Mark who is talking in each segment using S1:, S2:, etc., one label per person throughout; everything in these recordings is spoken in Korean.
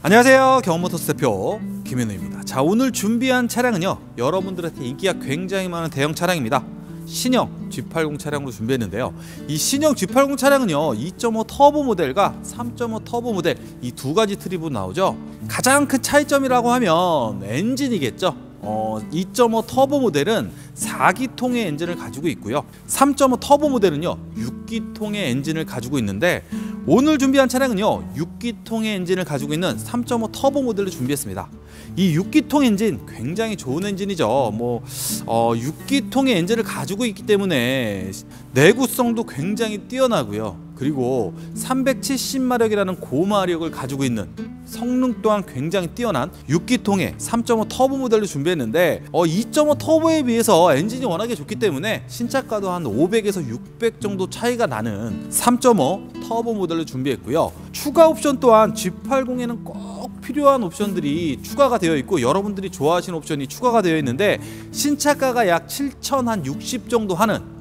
S1: 안녕하세요, 경험모터스 대표 김현우입니다. 자, 오늘 준비한 차량은요, 여러분들한테 인기가 굉장히 많은 대형 차량입니다. 신형 G80 차량으로 준비했는데요, 이 신형 G80 차량은요 2.5 터보 모델과 3.5 터보 모델 이 두 가지 트립으로 나오죠. 가장 큰 차이점이라고 하면 엔진이겠죠. 2.5 터보 모델은 4기통의 엔진을 가지고 있고요, 3.5 터보 모델은요 6기통의 엔진을 가지고 있는데, 오늘 준비한 차량은요 6기통의 엔진을 가지고 있는 3.5 터보 모델을 준비했습니다. 이 6기통 엔진 굉장히 좋은 엔진이죠. 6기통의 엔진을 가지고 있기 때문에 내구성도 굉장히 뛰어나고요, 그리고 370마력이라는 고마력을 가지고 있는 성능 또한 굉장히 뛰어난 6기통의 3.5 터보 모델을 준비했는데, 2.5 터보에 비해서 엔진이 워낙에 좋기 때문에 신차가도 한 500에서 600 정도 차이가 나는 3.5 터보 모델을 준비했고요. 추가 옵션 또한 G80에는 꼭 필요한 옵션들이 추가가 되어 있고, 여러분들이 좋아하시는 옵션이 추가가 되어 있는데, 신차가가 약 7,060 정도 하는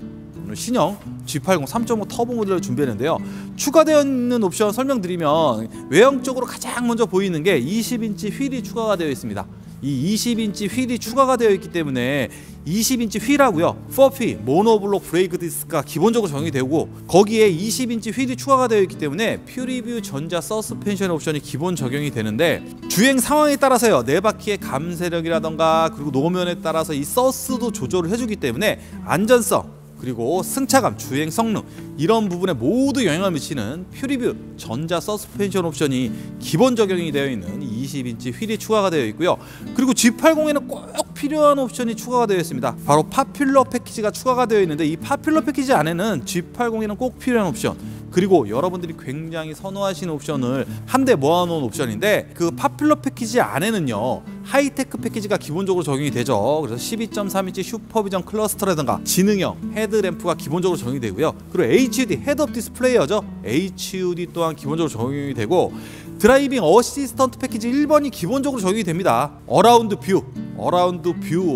S1: 신형 G80 3.5 터보 모델을 준비했는데요, 추가되어 있는 옵션 설명드리면, 외형적으로 가장 먼저 보이는 게 20인치 휠이 추가가 되어 있습니다. 이 20인치 휠이 추가가 되어 있기 때문에 20인치 휠하고요, 4P 모노블록 브레이크 디스크가 기본적으로 적용이 되고, 거기에 20인치 휠이 추가가 되어 있기 때문에 퓨리뷰 전자 서스펜션 옵션이 기본 적용이 되는데, 주행 상황에 따라서요 네 바퀴의 감세력이라던가 그리고 노면에 따라서 이 서스도 조절을 해주기 때문에 안전성 그리고 승차감, 주행 성능 이런 부분에 모두 영향을 미치는 퓨리뷰 전자 서스펜션 옵션이 기본 적용이 되어 있는 20인치 휠이 추가가 되어 있고요. 그리고 G80에는 꼭 필요한 옵션이 추가가 되어 있습니다. 바로 파퓰러 패키지가 추가가 되어 있는데, 이 파퓰러 패키지 안에는 G80에는 꼭 필요한 옵션, 그리고 여러분들이 굉장히 선호하시는 옵션을 한데 모아놓은 옵션인데, 그 파퓰러 패키지 안에는요 하이테크 패키지가 기본적으로 적용이 되죠. 그래서 12.3인치 슈퍼비전 클러스터라든가 지능형 헤드램프가 기본적으로 적용이 되고요, 그리고 HUD 헤드업 디스플레이어죠, HUD 또한 기본적으로 적용이 되고, 드라이빙 어시스턴트 패키지 1번이 기본적으로 적용이 됩니다. 어라운드 뷰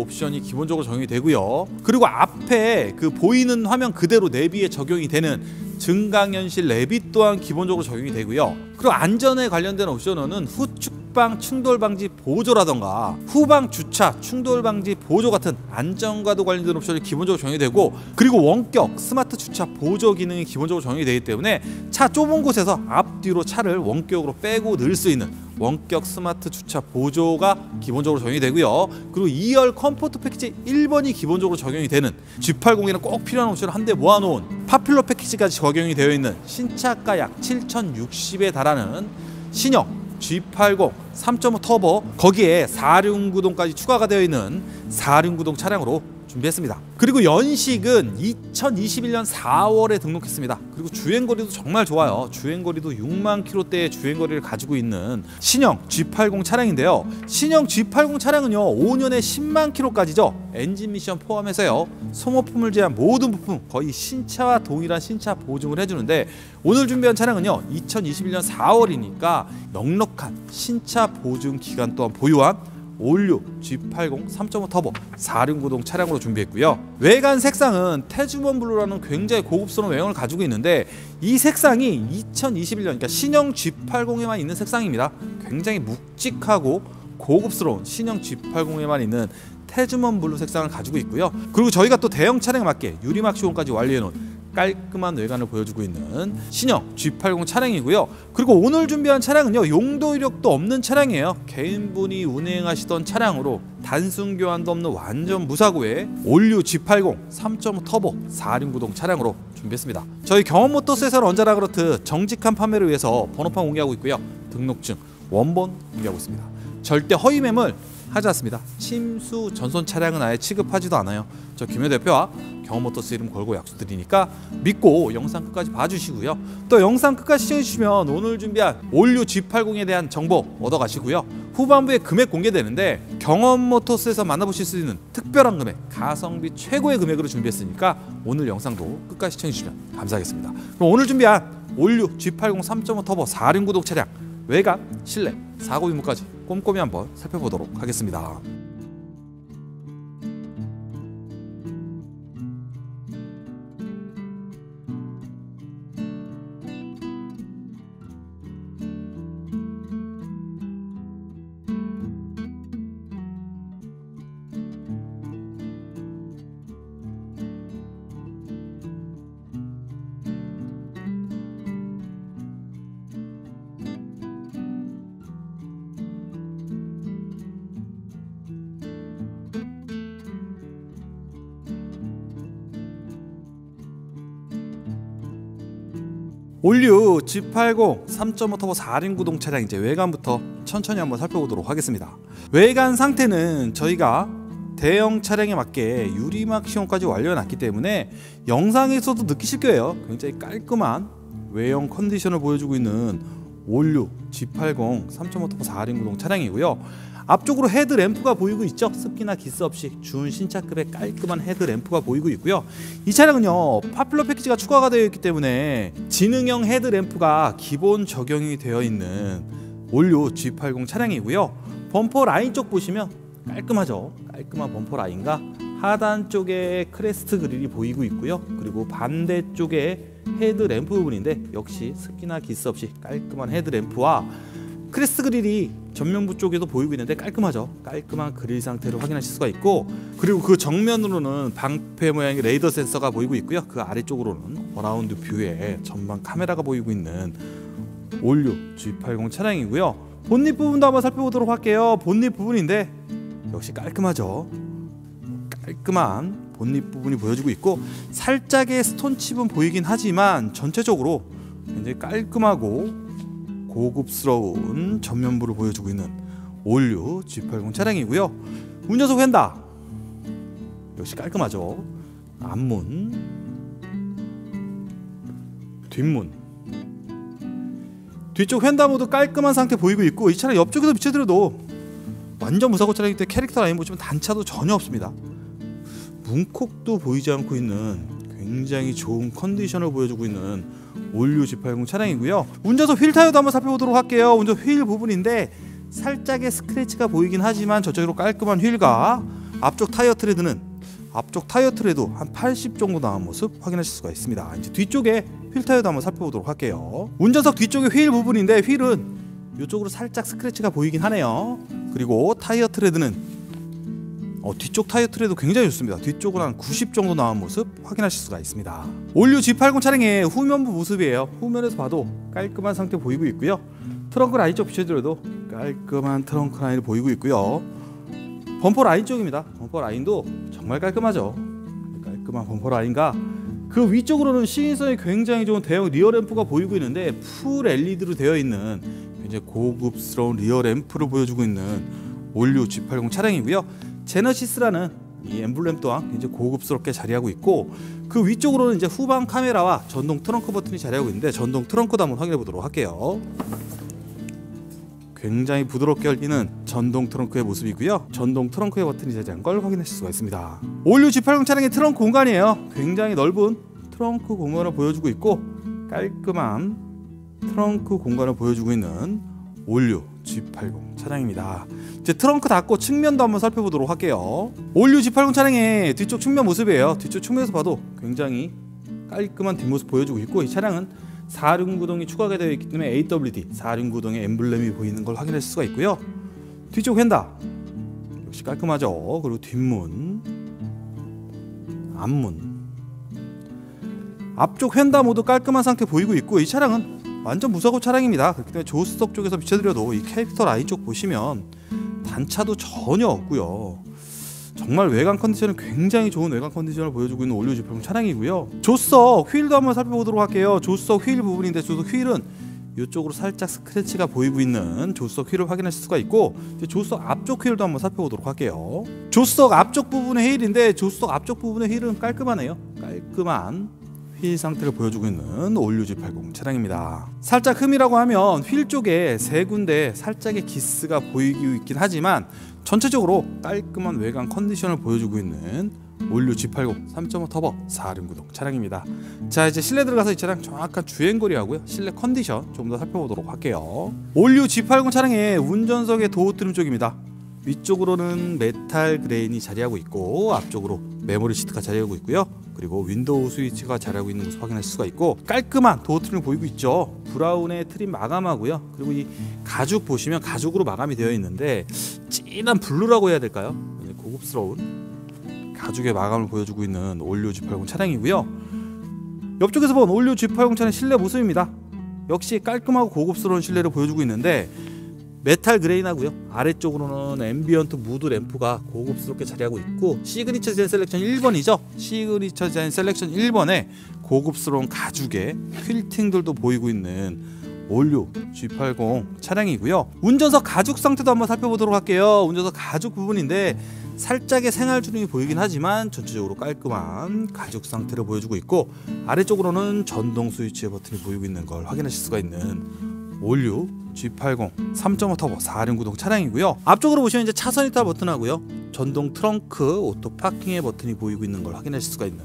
S1: 옵션이 기본적으로 적용이 되고요, 그리고 앞에 그 보이는 화면 그대로 내비에 적용이 되는 증강현실 내비 또한 기본적으로 적용이 되고요. 그리고 안전에 관련된 옵션은 후측방 충돌 방지 보조라던가 후방 주차 충돌 방지 보조 같은 안전과도 관련된 옵션이 기본적으로 적용이 되고, 그리고 원격 스마트 주차 보조 기능이 기본적으로 적용이 되기 때문에 차 좁은 곳에서 앞뒤로 차를 원격으로 빼고 넣을 수 있는 원격 스마트 주차 보조가 기본적으로 적용이 되고요. 그리고 2열 컴포트 패키지 1번이 기본적으로 적용이 되는, G80에는 꼭 필요한 옵션을 한데 모아놓은 파퓰러 패키지까지 적용이 되어 있는 신차가 약 7,060에 달하는 신형 G80 3.5 터보, 거기에 4륜구동까지 추가가 되어 있는 4륜구동 차량으로 준비했습니다. 그리고 연식은 2021년 4월에 등록했습니다. 그리고 주행거리도 정말 좋아요. 주행거리도 6만 킬로대의 주행거리를 가지고 있는 신형 G80 차량인데요, 신형 G80 차량은요 5년에 10만 킬로까지죠. 엔진 미션 포함해서요 소모품을 제한 모든 부품 거의 신차와 동일한 신차 보증을 해주는데, 오늘 준비한 차량은요 2021년 4월이니까 넉넉한 신차 보증 기간 또한 보유한 올류 G80 3.5 터보 4륜구동 차량으로 준비했고요. 외관 색상은 태주먼 블루라는 굉장히 고급스러운 외형을 가지고 있는데, 이 색상이 2021년 그러니까 신형 G80에만 있는 색상입니다. 굉장히 묵직하고 고급스러운 신형 G80에만 있는 태주먼 블루 색상을 가지고 있고요. 그리고 저희가 또 대형 차량에 맞게 유리막 시공까지 완료해놓은 깔끔한 외관을 보여주고 있는 신형 G80 차량이고요. 그리고 오늘 준비한 차량은요 용도 이력도 없는 차량이에요. 개인분이 운행하시던 차량으로 단순 교환도 없는 완전 무사고의 올류 G80 3.5 터보 4륜구동 차량으로 준비했습니다. 저희 경험모터스에서는 언제나 그렇듯 정직한 판매를 위해서 번호판 공개하고 있고요, 등록증, 원본 공개하고 있습니다. 절대 허위 매물 하지 않습니다. 침수 전손 차량은 아예 취급하지도 않아요. 저 김현 대표와 경험모터스 이름 걸고 약속드리니까 믿고 영상 끝까지 봐주시고요. 또 영상 끝까지 시청해주시면 오늘 준비한 올류 G80에 대한 정보 얻어가시고요. 후반부에 금액 공개되는데, 경험모터스에서 만나보실 수 있는 특별한 금액, 가성비 최고의 금액으로 준비했으니까 오늘 영상도 끝까지 시청해주시면 감사하겠습니다. 그럼 오늘 준비한 올류 G80 3.5 터보 4륜구동 차량 외관, 실내, 사고 유무까지 꼼꼼히 한번 살펴보도록 하겠습니다. 올류 G80 3.5 터보 4륜 구동 차량 이제 외관부터 천천히 한번 살펴보도록 하겠습니다. 외관 상태는 저희가 대형 차량에 맞게 유리막 시공까지 완료해놨기 때문에 영상에서도 느끼실 거예요. 굉장히 깔끔한 외형 컨디션을 보여주고 있는 올류 G80 3.5 터보 4륜 구동 차량이고요. 앞쪽으로 헤드램프가 보이고 있죠. 습기나 기스 없이 준신차급의 깔끔한 헤드램프가 보이고 있고요. 이 차량은요 파퓰러 패키지가 추가가 되어 있기 때문에 지능형 헤드램프가 기본 적용이 되어 있는 올류 G80 차량이고요. 범퍼 라인 쪽 보시면 깔끔하죠. 깔끔한 범퍼 라인과 하단 쪽에 크레스트 그릴이 보이고 있고요. 그리고 반대쪽에 헤드램프 부분인데 역시 습기나 기스 없이 깔끔한 헤드램프와 크레스트 그릴이 전면부 쪽에도 보이고 있는데 깔끔하죠. 깔끔한 그릴 상태를 확인하실 수가 있고, 그리고 그 정면으로는 방패 모양의 레이더 센서가 보이고 있고요. 그 아래쪽으로는 어라운드 뷰에 전방 카메라가 보이고 있는 올류 G80 차량이고요. 본닛 부분도 한번 살펴보도록 할게요. 본닛 부분인데 역시 깔끔하죠. 깔끔한 본닛 부분이 보여지고 있고 살짝의 스톤칩은 보이긴 하지만 전체적으로 굉장히 깔끔하고 고급스러운 전면부를 보여주고 있는 올류 G80 차량이고요. 운전석 휀다 역시 깔끔하죠. 앞문, 뒷문, 뒤쪽 휀다 모두 깔끔한 상태 보이고 있고, 이 차량 옆쪽에서 비춰드려도 완전 무사고 차량이기 때문에 캐릭터 라인 보시면 단차도 전혀 없습니다. 문콕도 보이지 않고 있는 굉장히 좋은 컨디션을 보여주고 있는 올류 G80 차량이고요. 운전석 휠 타이어도 한번 살펴보도록 할게요. 운전 휠 부분인데 살짝의 스크래치가 보이긴 하지만 전체적으로 깔끔한 휠과 앞쪽 타이어 트레드는 앞쪽 타이어 트레도 한 80 정도 나온 모습 확인하실 수가 있습니다. 이제 뒤쪽에 휠 타이어도 한번 살펴보도록 할게요. 운전석 뒤쪽에 휠 부분인데 휠은 이쪽으로 살짝 스크래치가 보이긴 하네요. 그리고 타이어 트레드는 뒤쪽 타이어 트레도 굉장히 좋습니다. 뒤쪽은 한 90 정도 나온 모습 확인하실 수가 있습니다. 올류 G80 차량의 후면부 모습이에요. 후면에서 봐도 깔끔한 상태 보이고 있고요. 트렁크 라인 쪽 비춰드려도 깔끔한 트렁크 라인을 보이고 있고요. 범퍼 라인 쪽입니다. 범퍼 라인도 정말 깔끔하죠. 깔끔한 범퍼 라인과 그 위쪽으로는 시인성이 굉장히 좋은 대형 리어 램프가 보이고 있는데 풀 LED로 되어 있는 굉장히 고급스러운 리어 램프를 보여주고 있는 올류 G80 차량이고요. 제너시스라는 이 엠블렘 또한 굉장히 고급스럽게 자리하고 있고, 그 위쪽으로는 이제 후방 카메라와 전동 트렁크 버튼이 자리하고 있는데 전동 트렁크도 한번 확인해 보도록 할게요. 굉장히 부드럽게 열리는 전동 트렁크의 모습이고요. 전동 트렁크의 버튼이 자리한 걸 확인하실 수가 있습니다. 올류 G80 차량의 트렁크 공간이에요. 굉장히 넓은 트렁크 공간을 보여주고 있고 깔끔한 트렁크 공간을 보여주고 있는 올류 G80 차량입니다. 이제 트렁크 닫고 측면도 한번 살펴보도록 할게요. 올류 G80 차량의 뒤쪽 측면 모습이에요. 뒤쪽 측면에서 봐도 굉장히 깔끔한 뒷모습 보여주고 있고, 이 차량은 4륜 구동이 추가가 되어 있기 때문에 AWD 4륜 구동의 엠블렘이 보이는 걸 확인할 수가 있고요. 뒤쪽 휀다 역시 깔끔하죠. 그리고 뒷문, 앞문, 앞쪽 휀다 모두 깔끔한 상태 보이고 있고, 이 차량은 완전 무사고 차량입니다. 그렇기 때문에 조수석 쪽에서 비춰드려도 이 캐릭터 라인 쪽 보시면 단차도 전혀 없고요. 정말 외관 컨디션은 굉장히 좋은 외관 컨디션을 보여주고 있는 올류 G80 차량이고요. 조수석 휠도 한번 살펴보도록 할게요. 조수석 휠 부분인데 조수석 휠은 이쪽으로 살짝 스크래치가 보이고 있는 조수석 휠을 확인하실 수가 있고, 이제 조수석 앞쪽 휠도 한번 살펴보도록 할게요. 조수석 앞쪽 부분의 휠인데 조수석 앞쪽 부분의 휠은 깔끔하네요. 깔끔한 휠 상태를 보여주고 있는 올류 G80 차량입니다. 살짝 흠이라고 하면 휠 쪽에 세 군데 살짝의 기스가 보이고 있긴 하지만 전체적으로 깔끔한 외관 컨디션을 보여주고 있는 올류 G80 3.5 터보 4륜 구동 차량입니다. 자, 이제 실내 들어가서 이 차량 정확한 주행거리하고요 실내 컨디션 좀 더 살펴보도록 할게요. 올류 G80 차량의 운전석의 도어 트림 쪽입니다. 위쪽으로는 메탈 그레인이 자리하고 있고 앞쪽으로 메모리 시트가 자리하고 있고요. 그리고 윈도우 스위치가 자리하고 있는 모습 확인할 수가 있고, 깔끔한 도어 트림 보이고 있죠. 브라운의 트림 마감하고요. 그리고 이 가죽 보시면 가죽으로 마감이 되어 있는데 진한 블루라고 해야 될까요? 고급스러운 가죽의 마감을 보여주고 있는 올류 G80 차량이고요. 옆쪽에서 본 올류 G80 차량 실내 모습입니다. 역시 깔끔하고 고급스러운 실내를 보여주고 있는데 메탈 그레인하고요. 아래쪽으로는 앰비언트 무드 램프가 고급스럽게 자리하고 있고, 시그니처 디자인 셀렉션 1번이죠. 시그니처 디자인 셀렉션 1번에 고급스러운 가죽의 퀼팅들도 보이고 있는 올류 G80 차량이고요. 운전석 가죽 상태도 한번 살펴보도록 할게요. 운전석 가죽 부분인데 살짝의 생활 주름이 보이긴 하지만 전체적으로 깔끔한 가죽 상태를 보여주고 있고, 아래쪽으로는 전동 스위치의 버튼이 보이고 있는 걸 확인하실 수가 있는 올류 G80 3.5 터보 4륜 구동 차량이고요. 앞쪽으로 보시면 이제 차선 이탈 버튼하고요, 전동 트렁크 오토 파킹의 버튼이 보이고 있는 걸 확인하실 수가 있는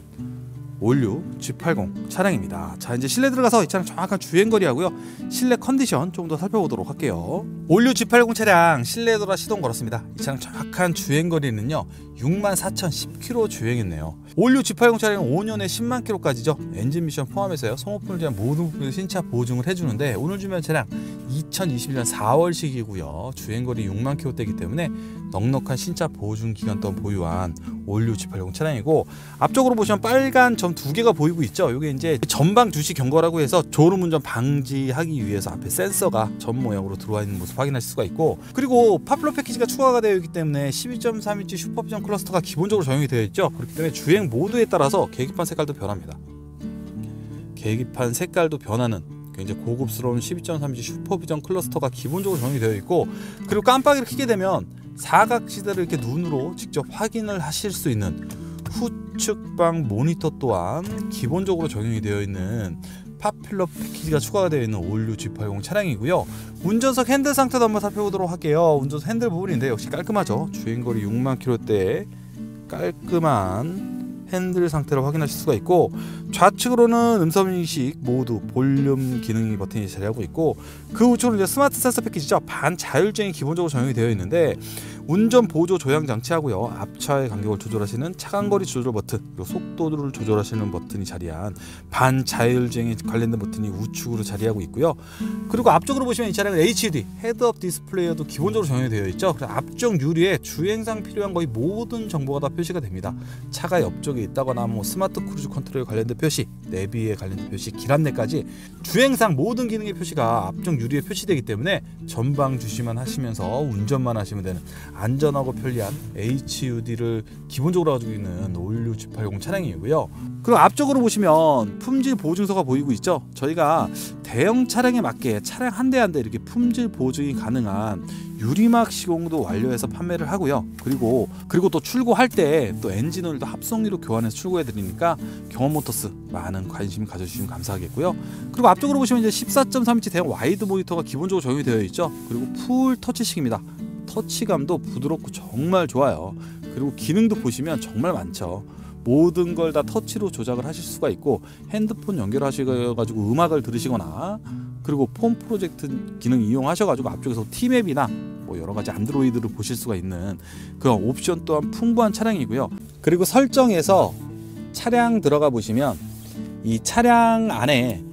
S1: 올류 G80 차량입니다. 자, 이제 실내 들어가서 이 차량 정확한 주행거리하고요, 실내 컨디션 좀 더 살펴보도록 할게요. 올류 G80 차량 실내 돌아 시동 걸었습니다. 이 차량 정확한 주행거리는요 64,010km 주행했네요. 올류 G80 차량은 5년에 10만 km까지죠. 엔진 미션 포함해서요, 소모품을 제한 모든 부분에서 신차 보증을 해주는데, 오늘 준비한 차량 2021년 4월식이고요. 주행거리 6만 km대이기 때문에 넉넉한 신차 보증 기간 동안 보유한 올류 G80 차량이고, 앞쪽으로 보시면 빨간 점 2개가 보이고 있죠. 이게 이제 전방 주시 경고라고 해서 졸음운전 방지하기 위해서 앞에 센서가 점 모양으로 들어와 있는 모습 확인하실 수가 있고, 그리고 파플러 패키지가 추가가 되어 있기 때문에 12.3인치 슈퍼비전 클러스터가 기본적으로 적용이 되어 있죠. 그렇기 때문에 주행 모드에 따라서 계기판 색깔도 변합니다. 계기판 색깔도 변하는 굉장히 고급스러운 12.3인치 슈퍼비전 클러스터가 기본적으로 적용이 되어 있고, 그리고 깜빡이를 켜게 되면 사각지대를 이렇게 눈으로 직접 확인을 하실 수 있는 후측방 모니터 또한 기본적으로 적용이 되어 있는 파퓰러 패키지가 추가가 되어 있는 올류 G80 차량이고요. 운전석 핸들 상태도 한번 살펴보도록 할게요. 운전석 핸들 부분인데 역시 깔끔하죠. 주행거리 6만 km대 깔끔한 핸들 상태를 확인하실 수가 있고, 좌측으로는 음성인식 모두 볼륨 기능 버튼이 자리하고 있고, 그 우측으로 이제 스마트 센서 패키지죠. 반자율주행이 기본적으로 적용이 되어 있는데, 운전 보조 조향 장치하고요, 앞차의 간격을 조절하시는 차간거리 조절 버튼, 그리고 속도를 조절하시는 버튼이 자리한 반자율주행에 관련된 버튼이 우측으로 자리하고 있고요. 그리고 앞쪽으로 보시면 이 차량은 HUD 헤드업 디스플레이어도 기본적으로 적용이 되어 있죠. 그래서 앞쪽 유리에 주행상 필요한 거의 모든 정보가 다 표시가 됩니다. 차가 옆쪽에 있다거나 뭐 스마트 크루즈 컨트롤에 관련된 표시, 내비에 관련된 표시, 길 안내까지 주행상 모든 기능의 표시가 앞쪽 유리에 표시되기 때문에 전방 주시만 하시면서 운전만 하시면 되는 안전하고 편리한 HUD를 기본적으로 가지고 있는 올류 G80 차량이고요. 그리고 앞쪽으로 보시면 품질 보증서가 보이고 있죠. 저희가 대형 차량에 맞게 차량 한 대 한 대 이렇게 품질 보증이 가능한 유리막 시공도 완료해서 판매를 하고요. 그리고 또 출고할 때 또 엔진오일도 합성유로 교환해서 출고해 드리니까 경험모터스 많은 관심 가져주시면 감사하겠고요. 그리고 앞쪽으로 보시면 이제 14.3인치 대형 와이드 모니터가 기본적으로 적용이 되어 있죠. 그리고 풀 터치식입니다. 터치감도 부드럽고 정말 좋아요. 그리고 기능도 보시면 정말 많죠. 모든 걸 다 터치로 조작을 하실 수가 있고, 핸드폰 연결하셔가지고 음악을 들으시거나, 그리고 폰 프로젝트 기능 이용하셔가지고 앞쪽에서 T맵이나 뭐 여러가지 안드로이드를 보실 수가 있는 그런 옵션 또한 풍부한 차량이고요. 그리고 설정에서 차량 들어가 보시면 이 차량 안에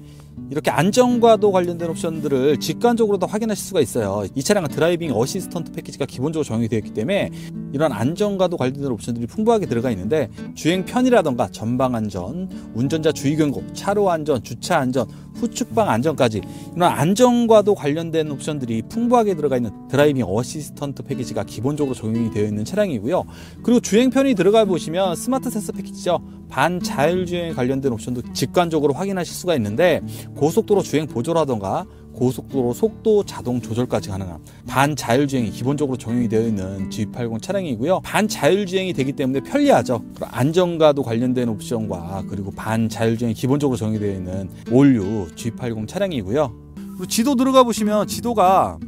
S1: 이렇게 안전과도 관련된 옵션들을 직관적으로 다 확인하실 수가 있어요. 이 차량은 드라이빙 어시스턴트 패키지가 기본적으로 적용이 되어 있기 때문에 이런 안전과도 관련된 옵션들이 풍부하게 들어가 있는데, 주행 편의라던가 전방 안전, 운전자 주의 경고, 차로 안전, 주차 안전, 후측방 안전까지 이런 안전과도 관련된 옵션들이 풍부하게 들어가 있는 드라이빙 어시스턴트 패키지가 기본적으로 적용이 되어 있는 차량이고요. 그리고 주행 편의 들어가 보시면 스마트 센서 패키지죠. 반자율주행에 관련된 옵션도 직관적으로 확인하실 수가 있는데, 고속도로 주행 보조라던가 고속도로 속도 자동 조절까지 가능한 반자율주행이 기본적으로 적용이 되어 있는 G80 차량이고요. 반자율주행이 되기 때문에 편리하죠. 안전과도 관련된 옵션과 그리고 반자율주행이 기본적으로 적용이 되어 있는 올류 G80 차량이고요. 그리고 지도 들어가 보시면 지도가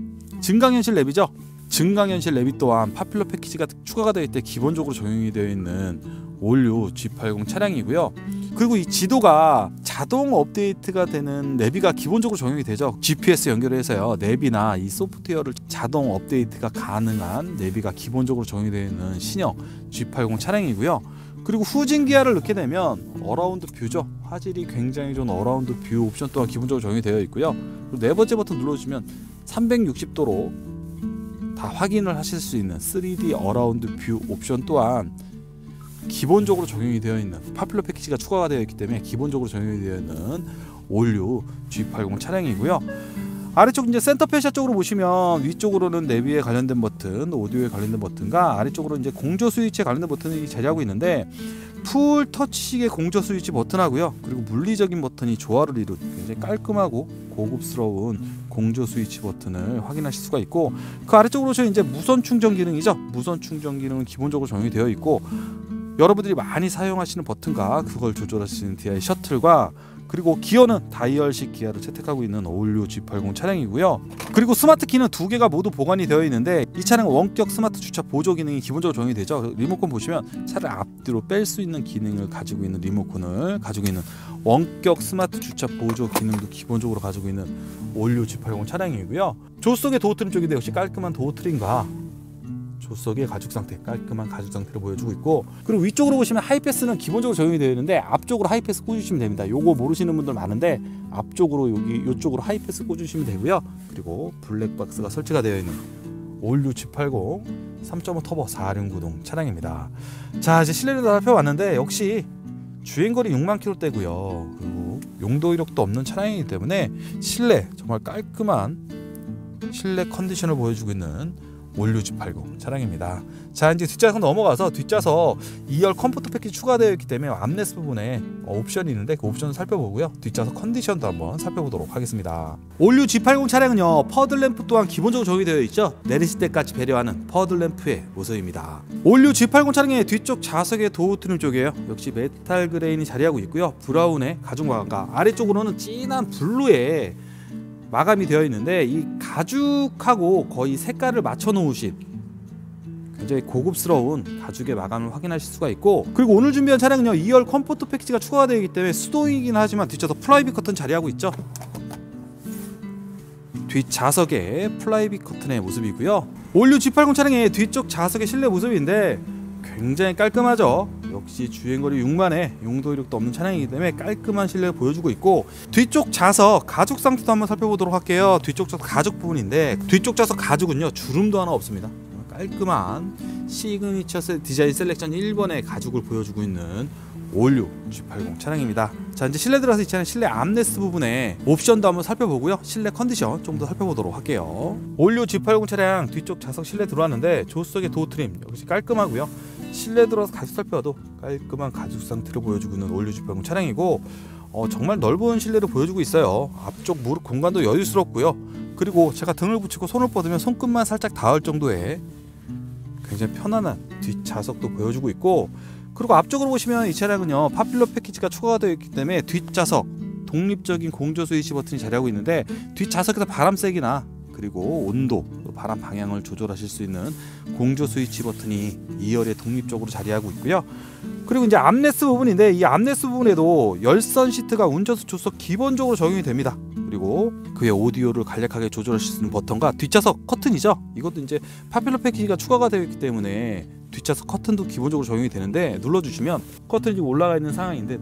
S1: 증강현실 내비죠. 증강현실 내비 또한 파퓰러 패키지가 추가가 되어 있을 때 기본적으로 적용이 되어 있는 올류 G80 차량이고요. 그리고 이 지도가 자동 업데이트가 되는 내비가 기본적으로 적용이 되죠. GPS 연결해서요, 내비나 이 소프트웨어를 자동 업데이트가 가능한 내비가 기본적으로 적용이 되어 있는 신형 G80 차량이고요. 그리고 후진 기아를 넣게 되면 어라운드 뷰죠. 화질이 굉장히 좋은 어라운드 뷰 옵션 또한 기본적으로 적용이 되어 있고요. 그리고 네 번째 버튼 눌러주시면 360도로 다 확인을 하실 수 있는 3D 어라운드 뷰 옵션 또한 기본적으로 적용이 되어 있는 파퓰러 패키지가 추가가 되어 있기 때문에 기본적으로 적용이 되어 있는 올류 G80 차량이고요. 아래쪽 이제 센터 페시아 쪽으로 보시면 위쪽으로는 내비에 관련된 버튼, 오디오에 관련된 버튼과 아래쪽으로 이제 공조 스위치에 관련된 버튼이 자리하고 있는데 풀 터치식의 공조 스위치 버튼하고요. 그리고 물리적인 버튼이 조화를 이룬 굉장히 깔끔하고 고급스러운 공조 스위치 버튼을 확인하실 수가 있고, 그 아래쪽으로 보시면 이제 무선 충전 기능이죠. 무선 충전 기능은 기본적으로 적용이 되어 있고, 여러분들이 많이 사용하시는 버튼과 그걸 조절할 수 있는 DI 셔틀과, 그리고 기어는 다이얼식 기어를 채택하고 있는 올류 G80 차량이고요. 그리고 스마트 키는 2개가 모두 보관이 되어 있는데 이 차량은 원격 스마트 주차 보조 기능이 기본적으로 적용이 되죠. 리모컨 보시면 차를 앞뒤로 뺄 수 있는 기능을 가지고 있는 리모컨을 가지고 있는 원격 스마트 주차 보조 기능도 기본적으로 가지고 있는 올류 G80 차량이고요. 조수석의 도어 트림 쪽인데 역시 깔끔한 도어 트림과 조수석의 가죽 상태, 깔끔한 가죽 상태를 보여주고 있고, 그리고 위쪽으로 보시면 하이패스는 기본적으로 적용이 되어 있는데 앞쪽으로 하이패스 꽂으시면 됩니다. 요거 모르시는 분들 많은데 앞쪽으로 요쪽으로 하이패스 꽂으시면 되고요. 그리고 블랙박스가 설치가 되어 있는 올류 G80 3.5 터보 4륜구동 차량입니다. 자, 이제 실내를 다 살펴봤는데 역시 주행거리 6만 km대고요. 그리고 용도 이력도 없는 차량이기 때문에 실내 정말 깔끔한 실내 컨디션을 보여주고 있는 올류 G80 차량입니다. 자, 이제 뒷좌석 넘어가서 뒷좌석 2열 컴포트 패키지 추가되어 있기 때문에 암레스 부분에 옵션이 있는데 그 옵션을 살펴보고요. 뒷좌석 컨디션도 한번 살펴보도록 하겠습니다. 올류 G80 차량은요, 퍼즐램프 또한 기본적으로 적용이 되어 있죠. 내리실 때까지 배려하는 퍼즐램프의 모습입니다. 올류 G80 차량의 뒤쪽 좌석의 도어 트림 쪽이에요. 역시 메탈 그레인이 자리하고 있고요. 브라운의 가죽 마감과 아래쪽으로는 진한 블루의 마감이 되어 있는데 이 가죽하고 거의 색깔을 맞춰 놓으신 굉장히 고급스러운 가죽의 마감을 확인하실 수가 있고, 그리고 오늘 준비한 차량은요 2열 컴포트 패키지가 추가가 되어 있기 때문에 수동이긴 하지만 뒷좌석 플라이빗 커튼 자리하고 있죠. 뒷좌석의 플라이빗 커튼의 모습이고요. 올류 G80 차량의 뒤쪽 좌석의 실내 모습인데 굉장히 깔끔하죠. 역시 주행거리 6만에 용도 이력도 없는 차량이기 때문에 깔끔한 실내를 보여주고 있고, 뒤쪽 좌석 가죽 상태도 한번 살펴보도록 할게요. 뒤쪽 좌석 가죽 부분인데 뒤쪽 좌석 가죽은요 주름도 하나 없습니다. 깔끔한 시그니처 디자인 셀렉션 1번의 가죽을 보여주고 있는 올류 G80 차량입니다. 자, 이제 실내 들어가서 이 차량 실내 암레스트 부분에 옵션도 한번 살펴보고요. 실내 컨디션 좀 더 살펴보도록 할게요. 올류 G80 차량 뒤쪽 좌석 실내 들어왔는데 조수석의 도어 트림 역시 깔끔하고요. 실내 들어서 가죽 살펴도 깔끔한 가죽 상태를 보여주고 있는 올류 G80 차량이고, 정말 넓은 실내를 보여주고 있어요. 앞쪽 무릎 공간도 여유스럽고요. 그리고 제가 등을 붙이고 손을 뻗으면 손끝만 살짝 닿을 정도의 굉장히 편안한 뒷좌석도 보여주고 있고, 그리고 앞쪽으로 보시면 이 차량은요 파퓰러 패키지가 추가가 되어 있기 때문에 뒷좌석 독립적인 공조 스위치 버튼이 자리하고 있는데 뒷좌석에서 바람 세기나 그리고 온도, 바람 방향을 조절하실 수 있는 공조 스위치 버튼이 2열에 독립적으로 자리하고 있고요. 그리고 이제 암레스 부분인데 이 암레스 부분에도 열선 시트가 운전석 조수석 기본적으로 적용이 됩니다. 그리고 그의 오디오를 간략하게 조절하실 수 있는 버튼과 뒷좌석 커튼이죠. 이것도 이제 파퓰러 패키지가 추가가 되어 있기 때문에 뒷좌석 커튼도 기본적으로 적용이 되는데 눌러주시면 커튼이 올라가 있는 상황인데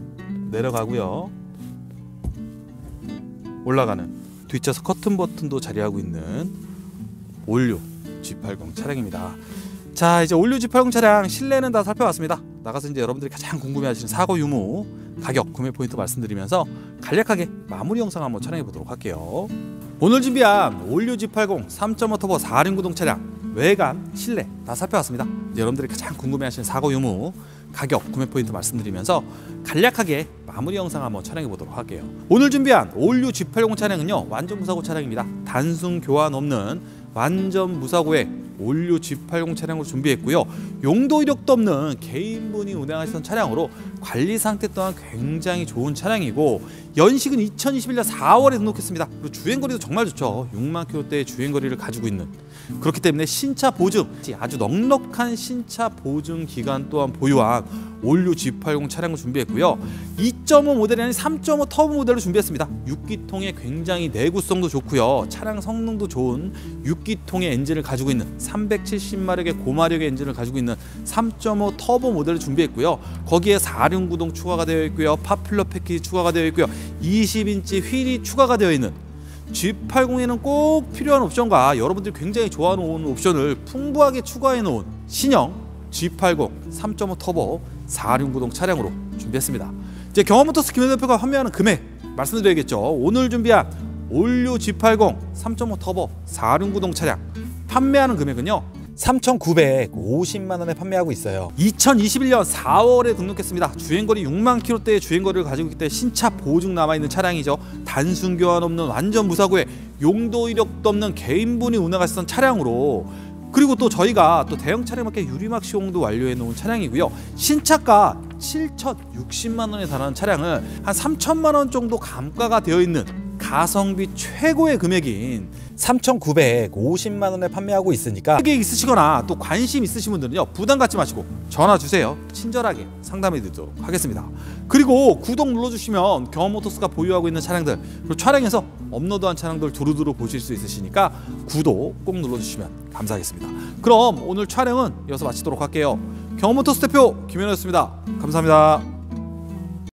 S1: 내려가고요. 올라가는 뒷좌석 커튼 버튼도 자리하고 있는 올류 G80 차량입니다. 자, 이제 올류 G80 차량 실내는 다 살펴봤습니다. 나가서 이제 여러분들이 가장 궁금해하시는 사고 유무, 가격, 구매 포인트 말씀드리면서 간략하게 마무리 영상 한번 촬영해 보도록 할게요. 오늘 준비한 올류 G80 3.5 터보 4륜구동 차량 외관, 실내 다 살펴봤습니다. 이제 여러분들이 가장 궁금해하시는 사고 유무, 가격, 구매 포인트 말씀드리면서 간략하게 마무리 영상 한번 촬영해 보도록 할게요. 오늘 준비한 올류 G80 차량은요 완전 무사고 차량입니다. 단순 교환 없는 완전 무사고의 올류 G80 차량으로 준비했고요. 용도 이력도 없는 개인분이 운행하시던 차량으로 관리 상태 또한 굉장히 좋은 차량이고, 연식은 2021년 4월에 등록했습니다. 그리고 주행거리도 정말 좋죠. 6만 km대의 주행거리를 가지고 있는, 그렇기 때문에 신차 보증, 아주 넉넉한 신차 보증 기간 또한 보유한 올류 G80 차량을 준비했고요. 2.5 모델이 아닌 3.5 터보 모델로 준비했습니다. 6기통의 굉장히 내구성도 좋고요. 차량 성능도 좋은 6기통의 엔진을 가지고 있는 370마력의 고마력의 엔진을 가지고 있는 3.5 터보 모델을 준비했고요. 거기에 4륜구동 추가가 되어 있고요. 파퓰러 패키지 추가가 되어 있고요. 20인치 휠이 추가가 되어 있는 G80에는 꼭 필요한 옵션과 여러분들이 굉장히 좋아하는 옵션을 풍부하게 추가해 놓은 신형 G80 3.5 터보 4륜구동 차량으로 준비했습니다. 이제 경험모터스 김현 대표가 판매하는 금액 말씀드려야겠죠. 오늘 준비한 올류 G80 3.5 터보 4륜구동 차량 판매하는 금액은요 3,950만 원에 판매하고 있어요. 2021년 4월에 등록했습니다. 주행거리 6만 km대의 주행거리를 가지고 있기 때문에 신차 보증 남아있는 차량이죠. 단순 교환 없는 완전 무사고에 용도 이력도 없는 개인분이 운행하셨던 차량으로, 그리고 또 저희가 또 대형 차량밖에 유리막 시공도 완료해 놓은 차량이고요. 신차가 7,060만 원에 달하는 차량을 한 3천만 원 정도 감가가 되어 있는 가성비 최고의 금액인 3,950만 원에 판매하고 있으니까 계획 있으시거나 또 관심 있으신 분들은요 부담 갖지 마시고 전화 주세요. 친절하게 상담해 드리도록 하겠습니다. 그리고 구독 눌러주시면 경험모터스가 보유하고 있는 차량들, 그리고 촬영해서 업로드한 차량들 두루두루 보실 수 있으시니까 구독 꼭 눌러주시면 감사하겠습니다. 그럼 오늘 촬영은 여기서 마치도록 할게요. 경험모터스 대표 김현우였습니다. 감사합니다.